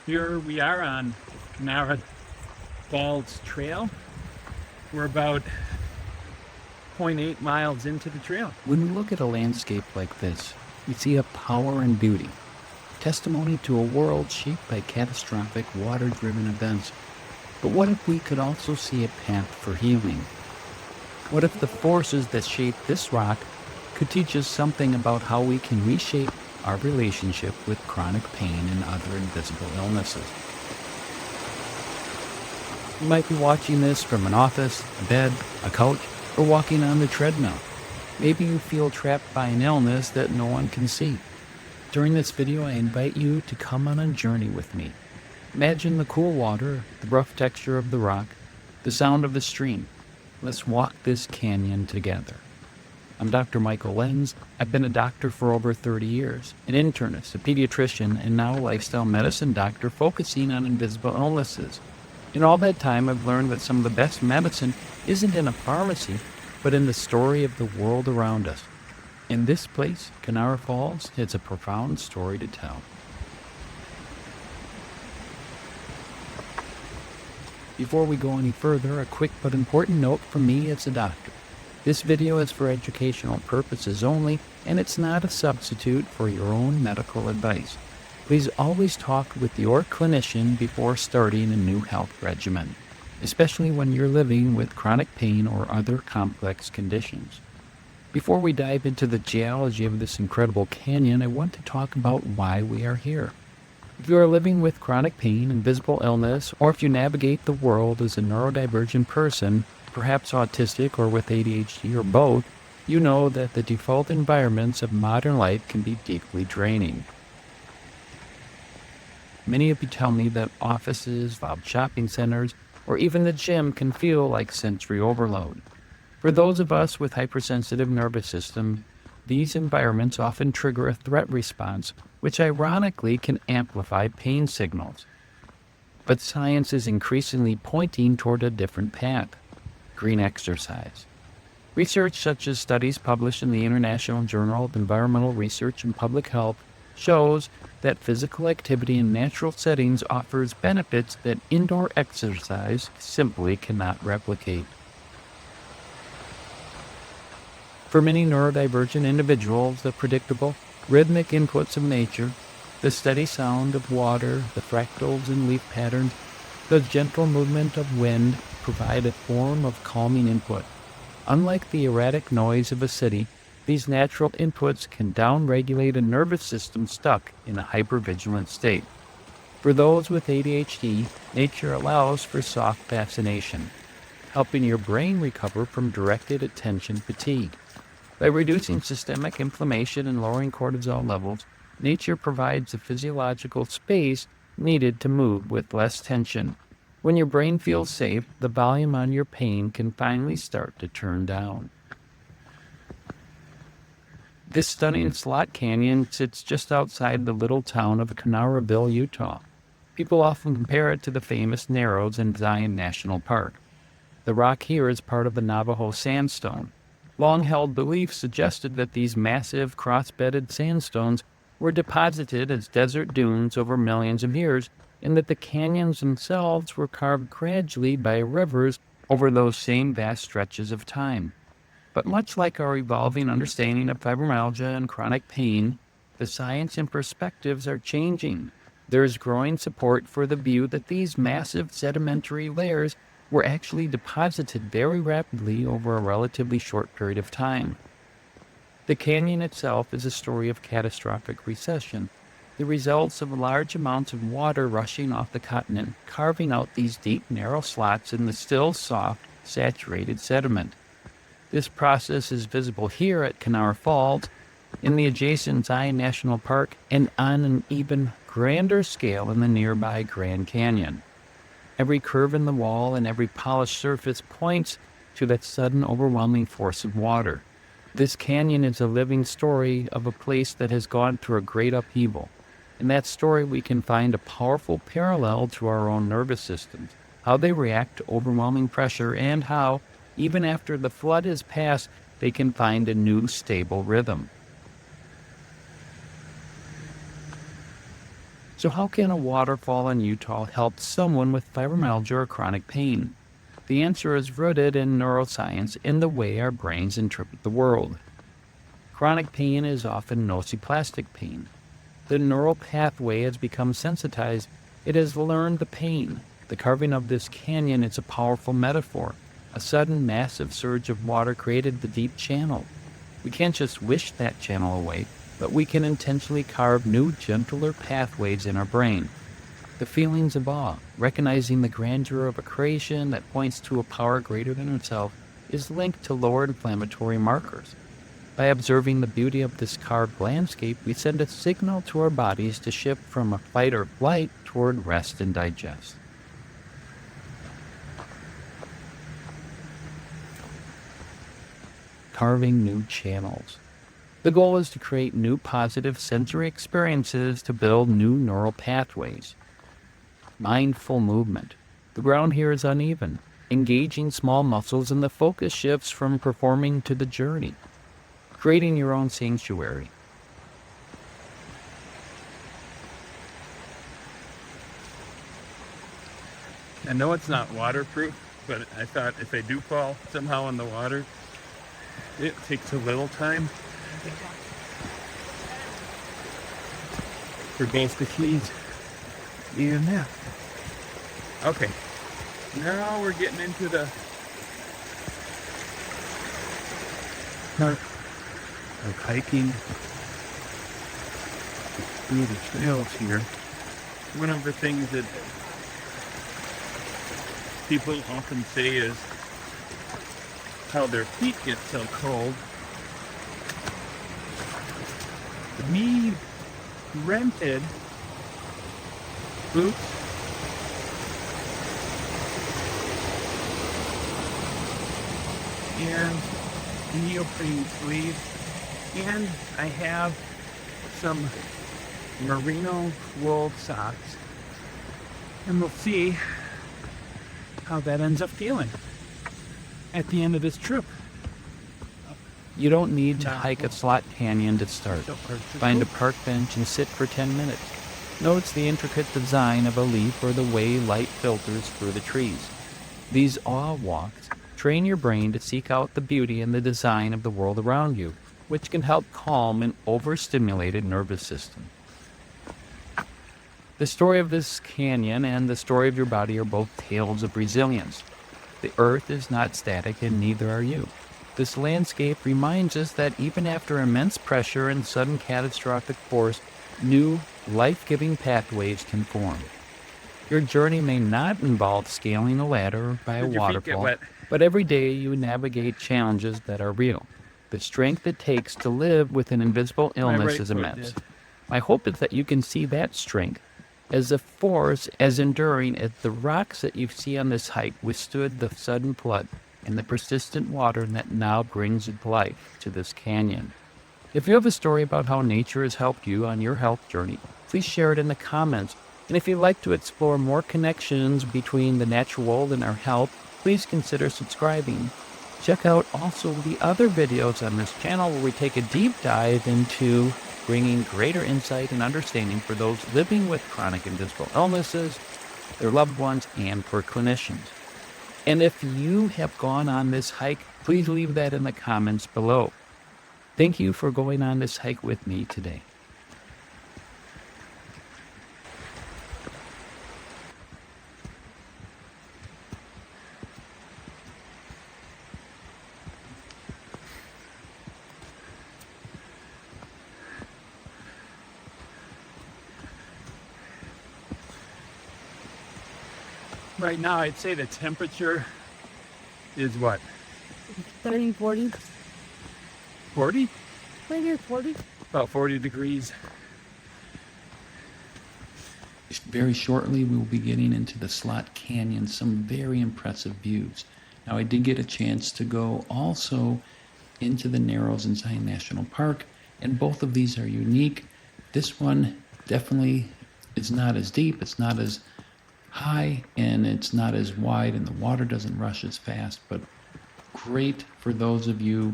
Here we are on Kanarra Falls Trail. We're about 0.8 miles into the trail. When we look at a landscape like this, we see a power and beauty, testimony to a world shaped by catastrophic water-driven events. But what if we could also see a path for healing? What if the forces that shape this rock could teach us something about how we can reshape our relationship with chronic pain and other invisible illnesses? You might be watching this from an office, a bed, a couch, or walking on the treadmill. Maybe you feel trapped by an illness that no one can see. During this video, I invite you to come on a journey with me. Imagine the cool water, the rough texture of the rock, the sound of the stream. Let's walk this canyon together. I'm Dr. Michael Lenz. I've been a doctor for over 30 years, an internist, a pediatrician, and now a lifestyle medicine doctor focusing on invisible illnesses. In all that time, I've learned that some of the best medicine isn't in a pharmacy, but in the story of the world around us. In this place, Kanarra Falls, has a profound story to tell. Before we go any further, a quick but important note from me as a doctor. This video is for educational purposes only, and it's not a substitute for your own medical advice. Please always talk with your clinician before starting a new health regimen, especially when you're living with chronic pain or other complex conditions. Before we dive into the geology of this incredible canyon, I want to talk about why we are here. If you are living with chronic pain, invisible illness, or if you navigate the world as a neurodivergent person, perhaps autistic or with ADHD or both, you know that the default environments of modern life can be deeply draining. Many of you tell me that offices, loud shopping centers, or even the gym can feel like sensory overload. For those of us with hypersensitive nervous system, these environments often trigger a threat response, which ironically can amplify pain signals. But science is increasingly pointing toward a different path: green exercise. Research such as studies published in the International Journal of Environmental Research and Public Health shows that physical activity in natural settings offers benefits that indoor exercise simply cannot replicate. For many neurodivergent individuals, the predictable, rhythmic inputs of nature, the steady sound of water, the fractals in leaf patterns, the gentle movement of wind provide a form of calming input. Unlike the erratic noise of a city, these natural inputs can downregulate a nervous system stuck in a hypervigilant state. For those with ADHD, nature allows for soft fascination, helping your brain recover from directed attention fatigue. By reducing systemic inflammation and lowering cortisol levels, nature provides the physiological space needed to move with less tension. When your brain feels safe, the volume on your pain can finally start to turn down. This stunning slot canyon sits just outside the little town of Kanarraville, Utah. People often compare it to the famous Narrows in Zion National Park. The rock here is part of the Navajo sandstone. Long-held beliefs suggested that these massive cross-bedded sandstones were deposited as desert dunes over millions of years, and that the canyons themselves were carved gradually by rivers over those same vast stretches of time. But much like our evolving understanding of fibromyalgia and chronic pain, the science and perspectives are changing. There is growing support for the view that these massive sedimentary layers were actually deposited very rapidly over a relatively short period of time. The canyon itself is a story of catastrophic recession, the results of large amounts of water rushing off the continent, carving out these deep, narrow slots in the still soft, saturated sediment. This process is visible here at Kanarra Falls, in the adjacent Zion National Park, and on an even grander scale in the nearby Grand Canyon. Every curve in the wall and every polished surface points to that sudden overwhelming force of water. This canyon is a living story of a place that has gone through a great upheaval. In that story, we can find a powerful parallel to our own nervous systems, how they react to overwhelming pressure, and how, even after the flood has passed, they can find a new stable rhythm. So So how can a waterfall in Utah help someone with fibromyalgia or chronic pain? The answer is rooted in neuroscience in the way our brains interpret the world. Chronic pain is often nociplastic pain. The neural pathway has become sensitized. It has learned the pain. The carving of this canyon is a powerful metaphor. A sudden massive surge of water created the deep channel. We can't just wish that channel away, but we can intentionally carve new, gentler pathways in our brain. The feelings of awe, recognizing the grandeur of a creation that points to a power greater than ourselves, is linked to lower inflammatory markers. By observing the beauty of this carved landscape, we send a signal to our bodies to shift from a fight or flight toward rest and digest. Carving new channels. The goal is to create new positive sensory experiences to build new neural pathways. Mindful movement. The ground here is uneven, engaging small muscles, and the focus shifts from performing to the journey. Creating your own sanctuary. I know it's not waterproof, but I thought if I do fall somehow in the water, it takes a little time for both the keys and that. Okay, now we're getting into the part of hiking through the trails here. One of the things that people often say is how their feet get so cold. We rented boots and neoprene sleeves, and I have some merino wool socks, and we'll see how that ends up feeling at the end of this trip. You don't need to hike a slot canyon to start. Find a park bench and sit for 10 minutes. Notice the intricate design of a leaf or the way light filters through the trees. These awe walks train your brain to seek out the beauty in the design of the world around you, which can help calm an overstimulated nervous system. The story of this canyon and the story of your body are both tales of resilience. The earth is not static, and neither are you. This landscape reminds us that even after immense pressure and sudden catastrophic force, new, life-giving pathways can form. Your journey may not involve scaling a ladder or by a waterfall, but every day you navigate challenges that are real. The strength it takes to live with an invisible illness is immense. My hope is that you can see that strength as a force as enduring as the rocks that you see on this hike withstood the sudden flood and the persistent water that now brings life to this canyon. If you have a story about how nature has helped you on your health journey, please share it in the comments. And if you'd like to explore more connections between the natural world and our health, please consider subscribing. Check out also the other videos on this channel where we take a deep dive into bringing greater insight and understanding for those living with chronic invisible illnesses, their loved ones, and for clinicians. And if you have gone on this hike, please leave that in the comments below. Thank you for going on this hike with me today. Right now, I'd say the temperature is what? 30, 40. 40? Maybe 40. About 40 degrees. Very shortly, we will be getting into the Slot Canyon, some very impressive views. Now, I did get a chance to go also into the Narrows in Zion National Park, and both of these are unique. This one definitely is not as deep, it's not as high, and it's not as wide, and the water doesn't rush as fast, but great for those of you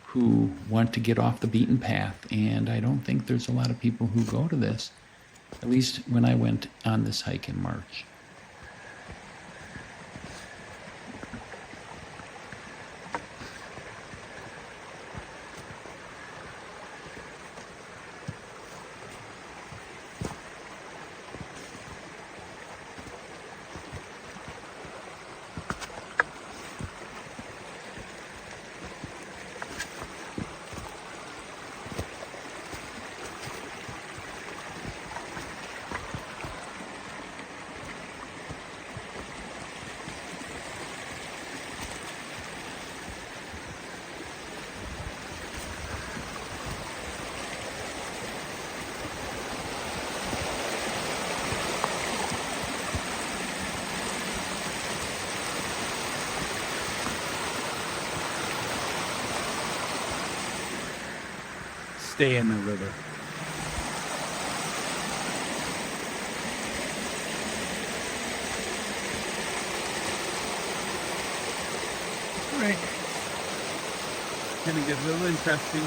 who want to get off the beaten path. And I don't think there's a lot of people who go to this. at least when I went on this hike in March. Stay in the river. Right. Gonna get a little interesting.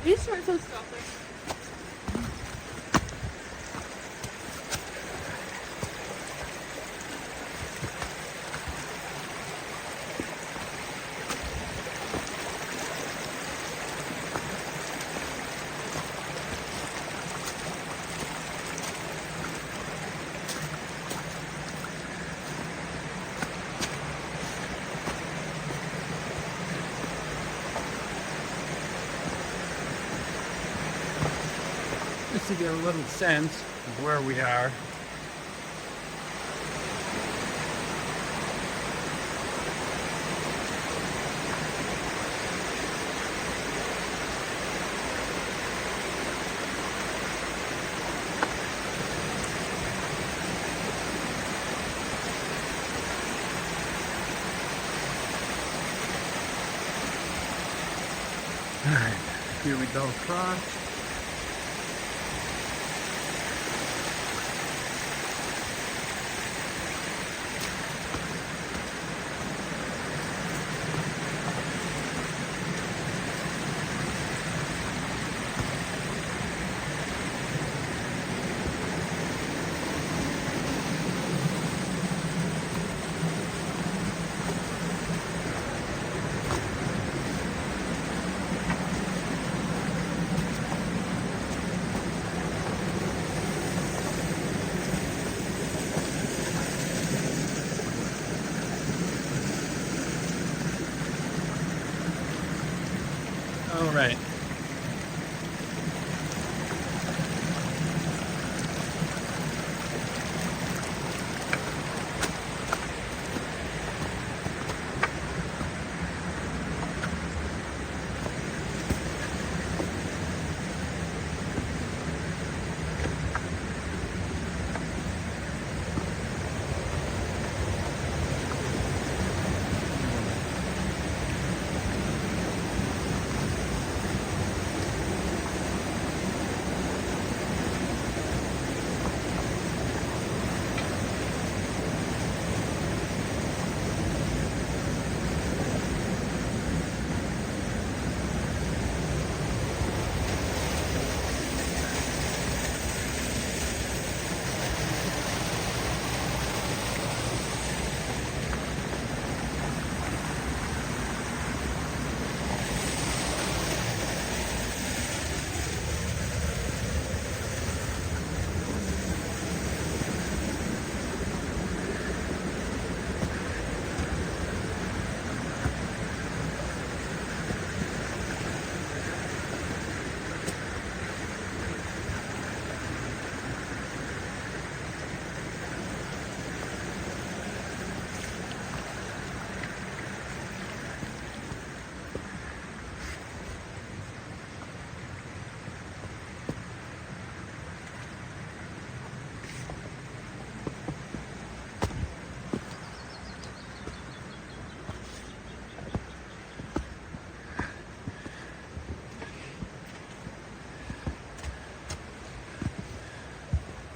These are so stuffy. Just to get a little sense of where we are. All right, here we go across. All right.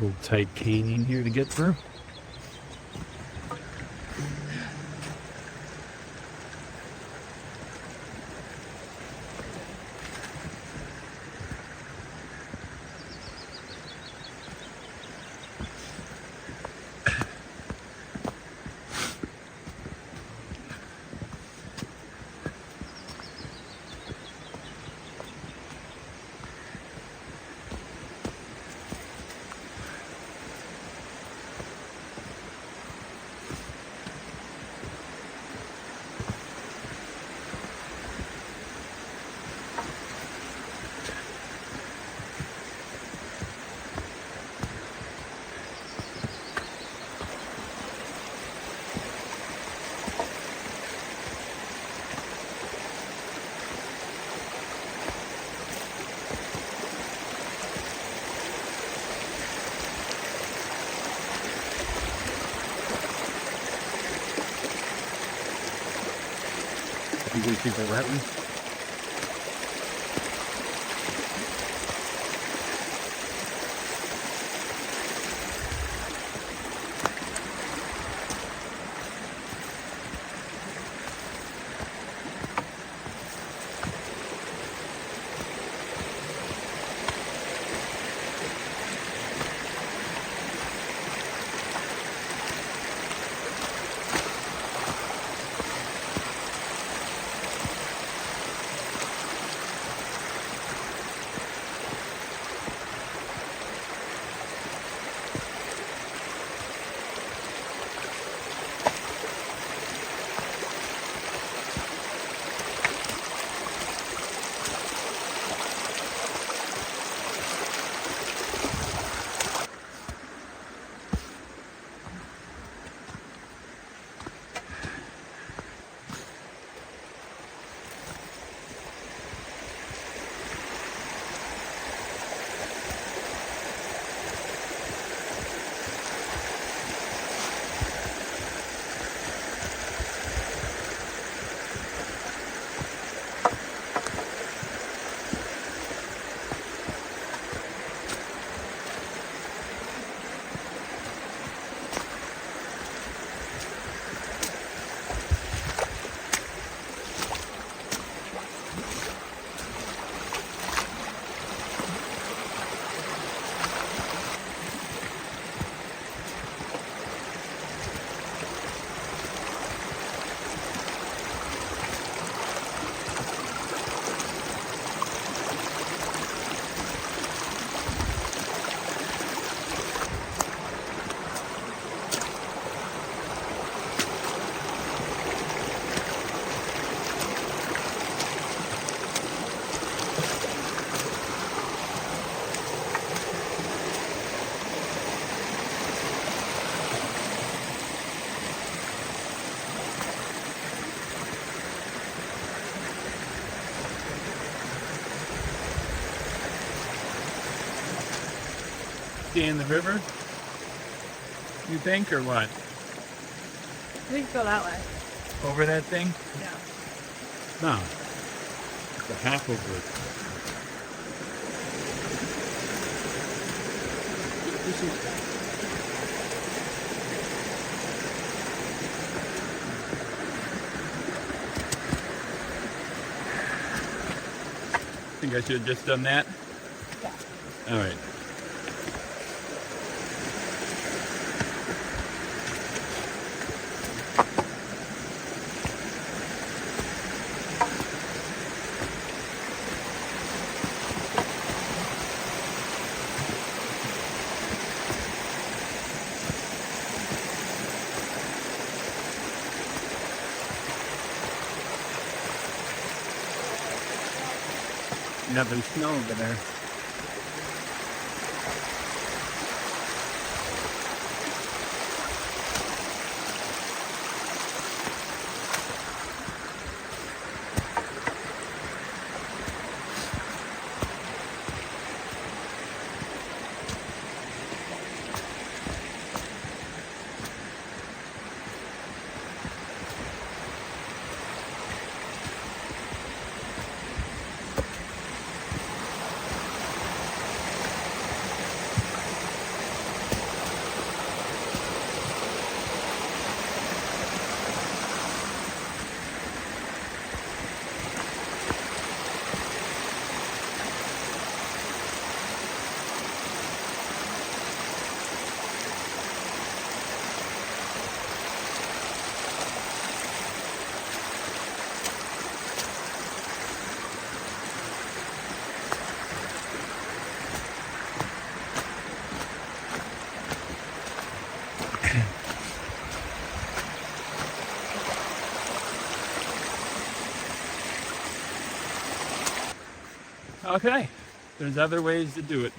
Little tight canyon here to get through. You can see the wetlands. Stay in the river? You think, or what? We can go that way. Over that thing? Yeah. No. It's a half over it. This is... think I should have just done that? Yeah. All right. Nothing snow over there. Okay, there's other ways to do it.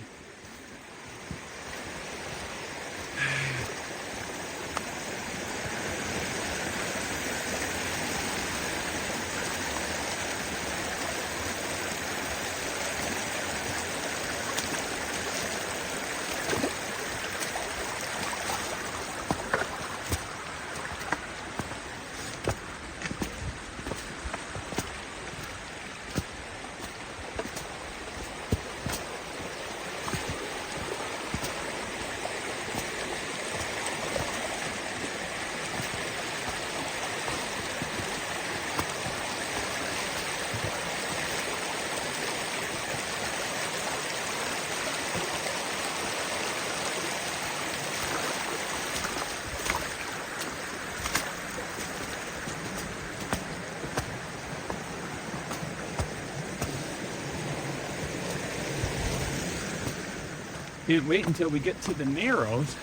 Can't wait until we get to the Narrows,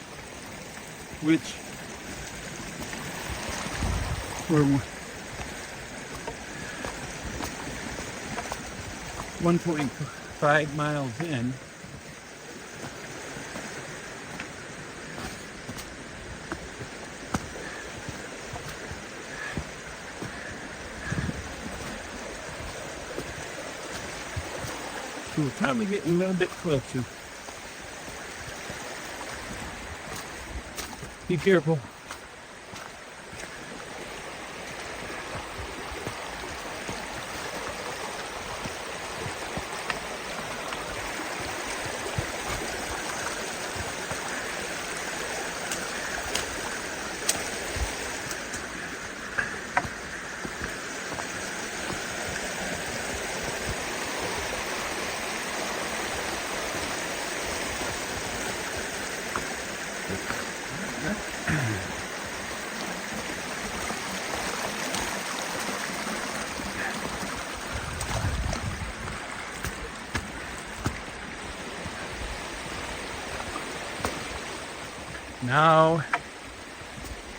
which we're 1.5 miles in. So we're probably getting a little bit closer. Be careful.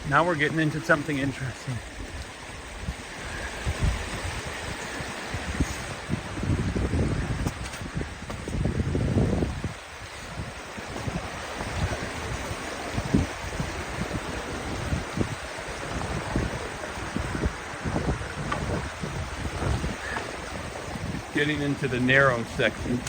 Now we're getting into something interesting. Getting into the narrow section.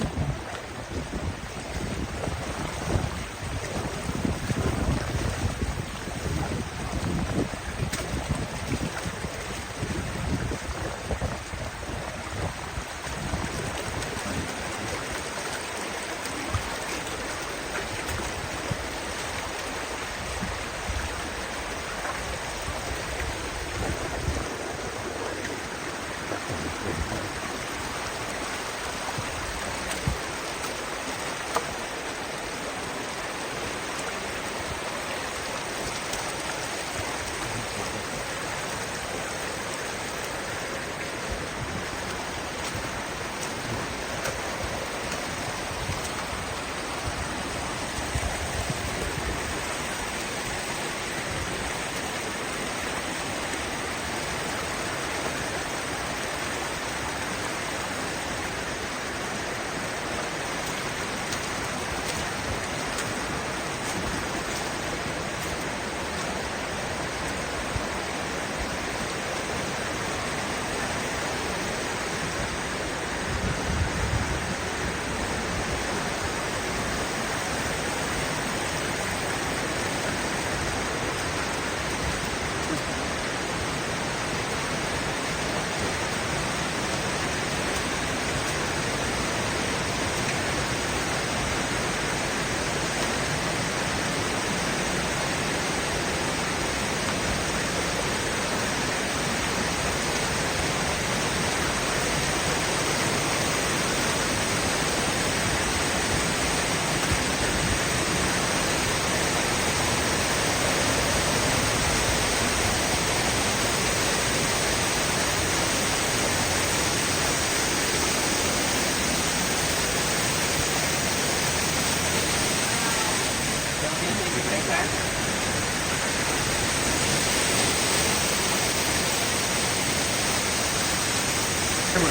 Come on.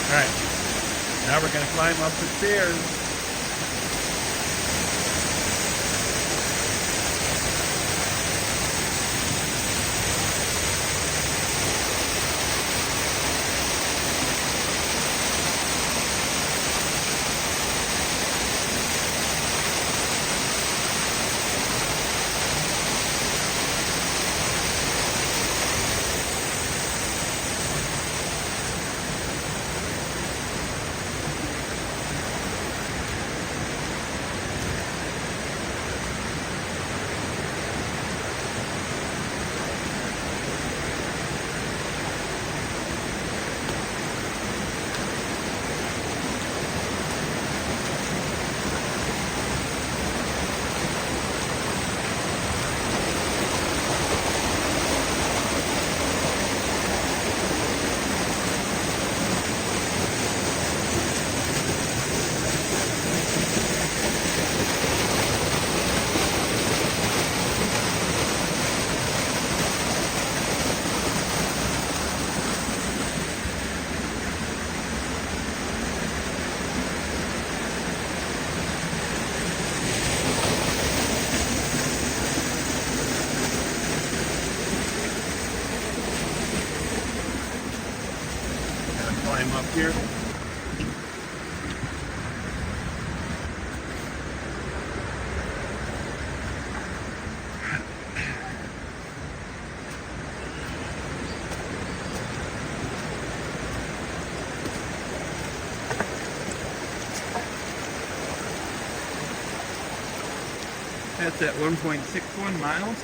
All right, now we're gonna climb up the stairs. Climb up here. That's at 1.61 miles.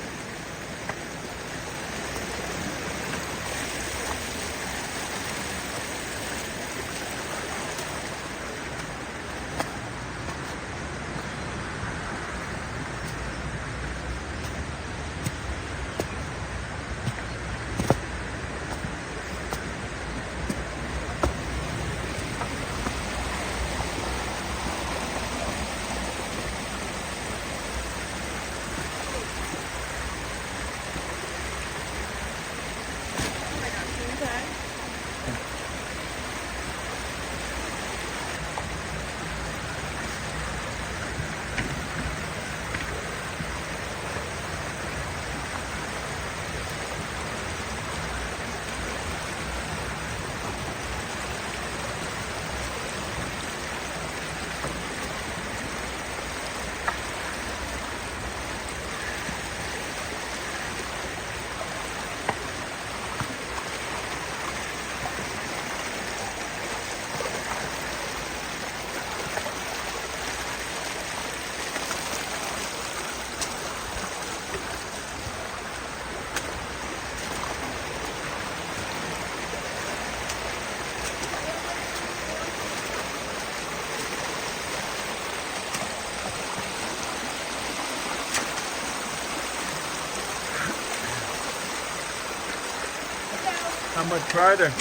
How much farther?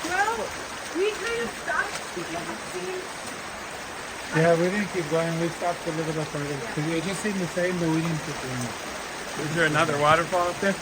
Well, we kind of stopped. Yeah, we didn't keep going. We stopped a little bit further. Because it just seemed the same, but we didn't keep going. Is there another waterfall up there?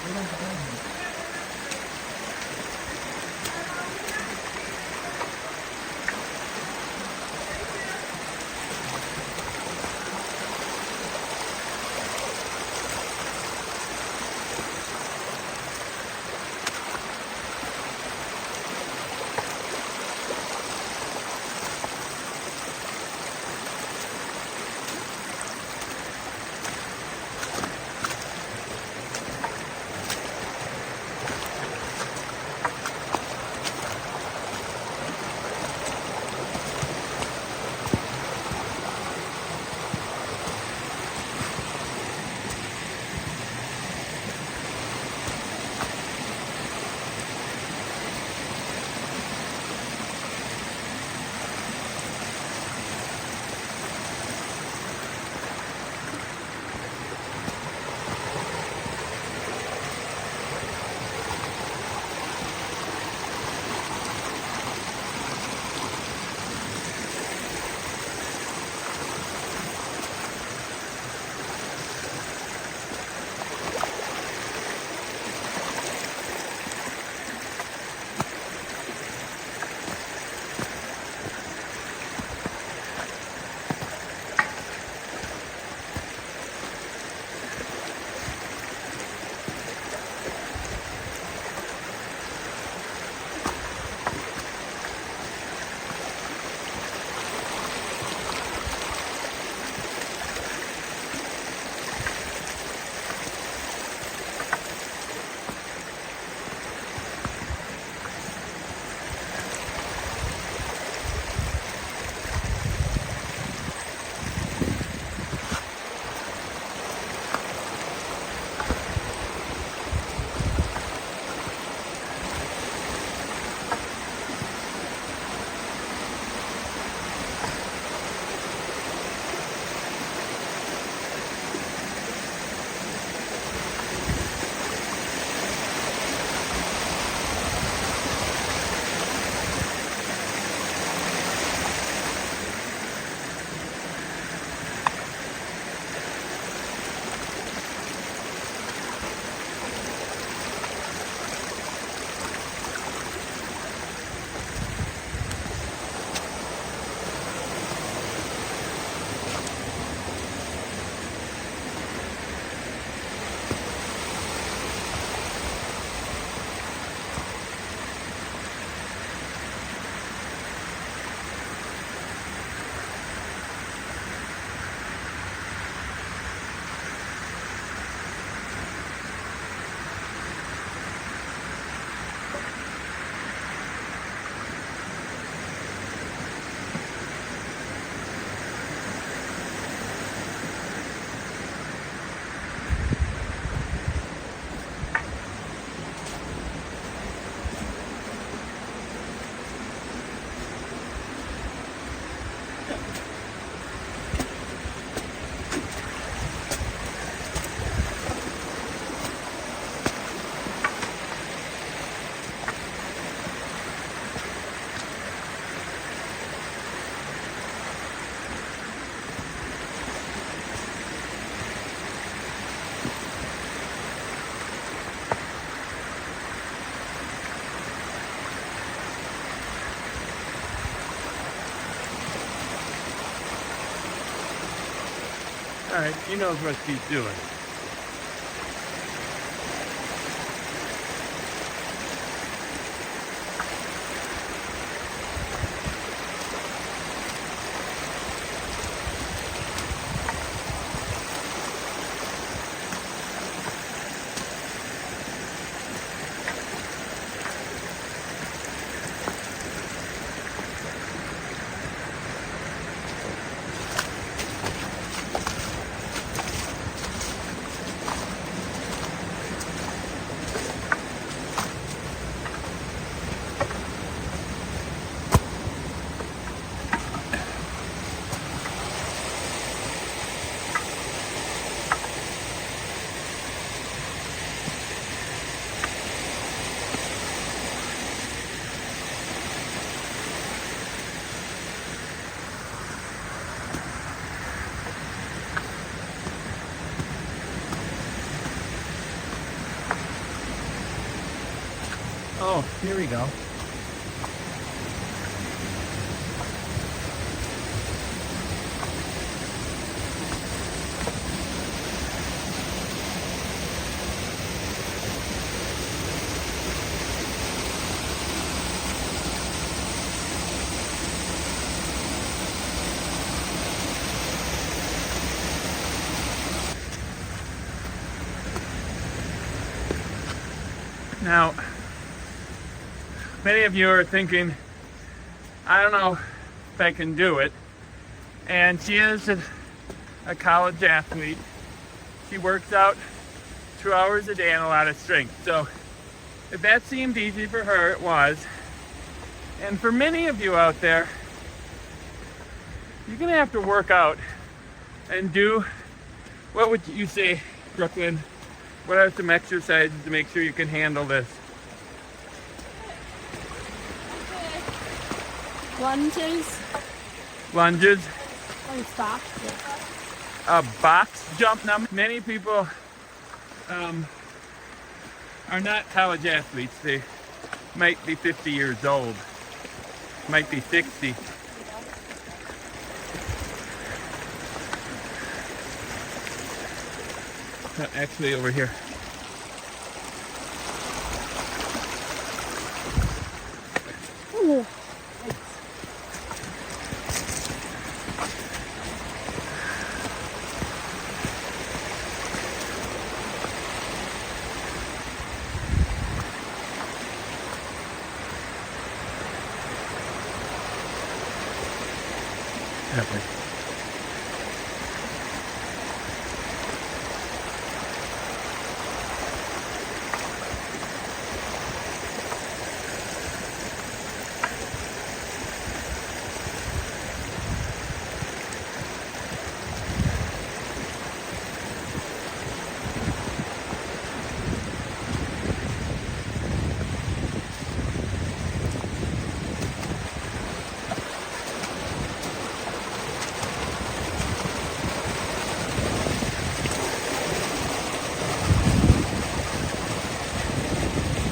Alright, he knows what he's doing. Oh, here we go. Now, many of you are thinking, I don't know if I can do it. And she is a college athlete. She works out 2 hours a day and a lot of strength. So if that seemed easy for her, it was. And for many of you out there, you're gonna have to work out and do, what would you say, Brooklyn? What are some exercises to make sure you can handle this? Lunges. Lunges, Like box. a box jump. Now, many people are not college athletes. They might be 50 years old, might be 60. Actually, over here. Ooh. Okay.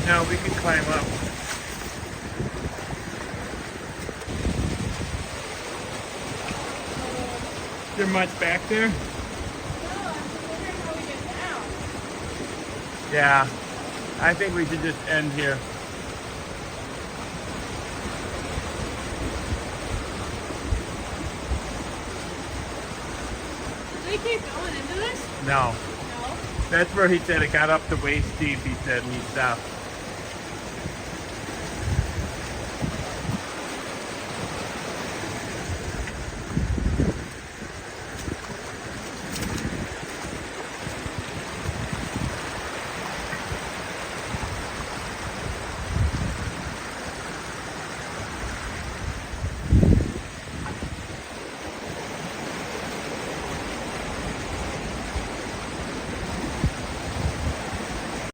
Now we can climb up. Is there much back there? Yeah, I think we should just end here. Do they keep going into this? No, No. that's where he said it got up to waist deep, he said, and he stopped.